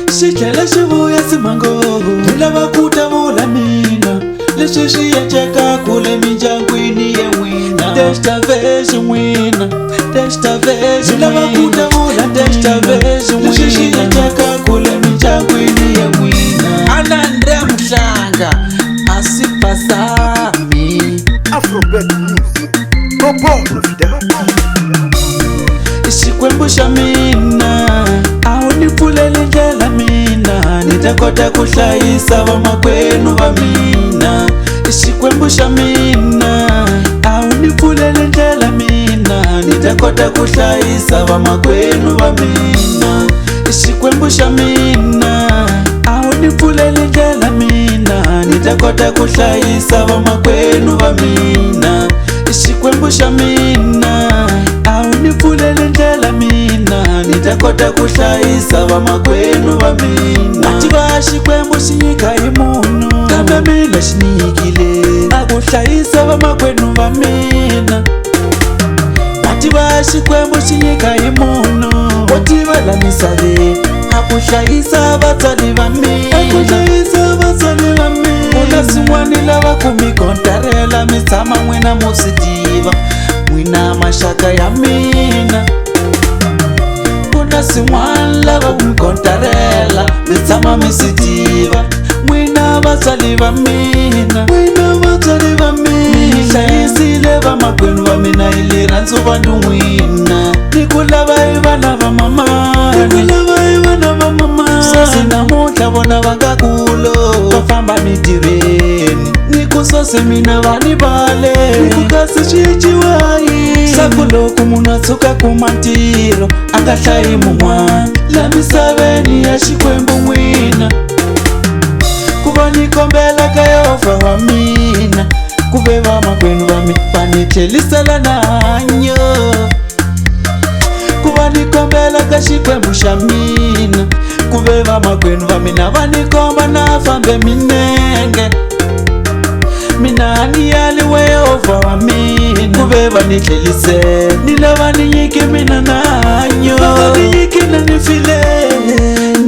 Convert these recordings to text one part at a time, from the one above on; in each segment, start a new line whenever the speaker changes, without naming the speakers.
Xitlela xi vuya simango lava ku tavula mina leswi swi endleka kule mindyangwini ya n'wina. Destivation n'wina, destivation lava ku tavula destivation leswi swi endleka kule mindyangwini ya n'wina. Anandre Mhlanga asipasami
Afrobet Music Popo Novida.
Xikwembu xa mina a wu ni pfuleli ndlela mina ni ta kota ku hlayisa vamakwenu va mina. Xikwembu xa mina a wu ni pfuleli ndlela mina ni ta kota ku hlayisa vamakwenu va mina. Xikwembu xa mina a wu ni pfuleli ndlela mina ni ta kota ku hlayisa vamakwenu va mina. Xikwembu xa mina a wu ni pfuleli ndlela mina ni ta kota ku hlayisa vamakwenu va mina. Mativa Xikwembu xi nyika hi munhu kambe mina xi nyikile a ku hlayisa vamakwenu va mina. Mativa Xikwembu xi nyika hi munhu wo tiva la misaveni a ku hlayisa vatswari va mina, a ku hlayisa vatswari va mina. Kuna swin'wani lava ku mi kontarela mi tshama n'wina mo swi tiva n'wina maxaka ya mina. Kuna swin'wani lava ku mi kontarela mi tshama mi swi tiva n'wina vatswari va mina, n'wina vatswari va mina. Mi hlayisile vamakwenu va mina hi le rhandzu va n'wina. Ni ku lava hi vana va mamani, ni ku lava hi vana va mamani. Sweswi namuntlha vona va nga kulo va famba mitirhweni ni ku sweswi mina va ni vale ni ku kasi swi ciwa yini. Saku loko munhu a tshuka kuma ntirho a nga hlayi mun'wana la misaveni ya Xikwembu n'wina. Ku va ni kombela ka Yehova wa mina ku ve vamakwenu va mina va ni tlhelisela na hanyo. Ku va ni kombela ka Xikwembu xa mina ku ve vamakwenu va mina va ni komba na fambe minenge. Mina ni yaliwe Yehova wa mina ku ve va ni tlhelisela ni lava ni nyiki mina na hanyo. Va ni nyiki na ni file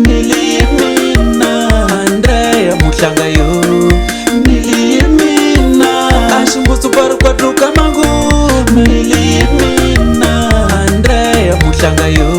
ni li mina Andrea Mhlanga yo ni li mina a xingutsu pari kwatlu ka mangume ni li mina Andrea Mhlanga yo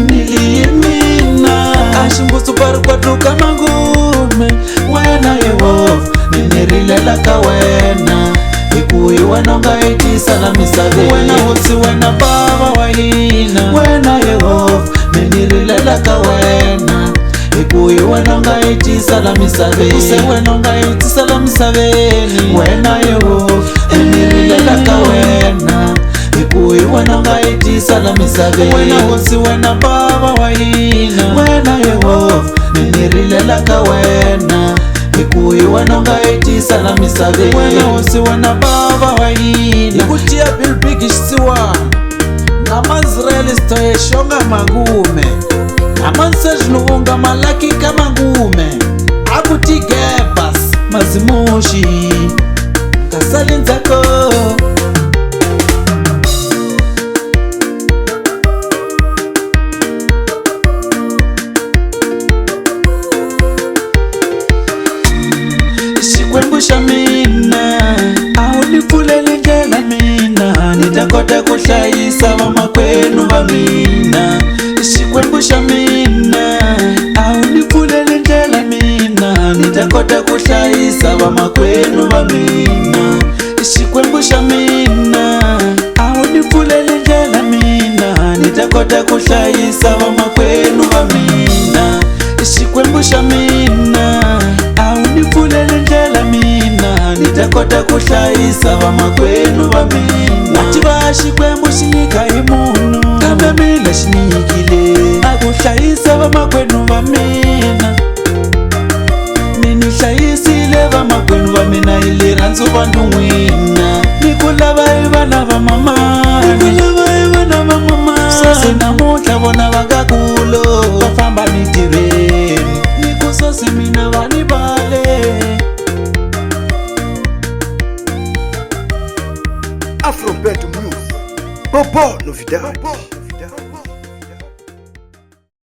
ni li mina a xingutsu pari kwatlu ka mangume. Wena Yehova ni nirilela ka wena hi ku hi wena u nga hi tisa la misaveni. Wena hosi wena bava wa hina, wena Yehova ni nirilela ka wena hi ku hi wena u nga hi tisa la misaveni. Se wena u nga hi tisa la misaveni. Wena Yehova ni nirilela ka wena hi ku hi wena u nga hi tisa la misaveni. Wena hosi wena bava wa hina, wena Yehova ni nirilela ka wena hi ku hi wena u nga hi tisa la misaveni. Wena hosi wena bava wa hina. Hi ku tiya Bill Big xisiwana na Mazreli Stoye xonga magume na Manseji Luvunga Malaki ka magume a ku tigebas mazimuxi kasali ndzako. Xikwembu xa mina a wu ni pfuleli ndlela mina ni ta kota ku hlayisa vamakwenu va mina. Xikwembu xa mina a wu ni pfuleli ndlela mina ni ta kota ku hlayisa vamakwenu va mina. Xikwembu xa mina a wu ni pfuleli ndlela mina ni ta kota ku hlayisa vamakwenu va mina. Xikwembu xa mina a wu ni pfuleli ndlela mina ni ta kota ku hlayisa vamakwenu va mina. Mativa Xikwembu xi nyika hi munhu kambe mina xi nyikile a ku hlayisa vamakwenu va mina. Ni ni hlayisile vamakwenu va mina hi le rhandzu va n'wina. Ni ku lava hi vana va mamani, ni ku lava hi vana va mamani. Sweswi namuntlha vona va nga kulo va famba mitirhweni ni ku sweswi mina va ni vale.
Afrobet Music Popo Novida.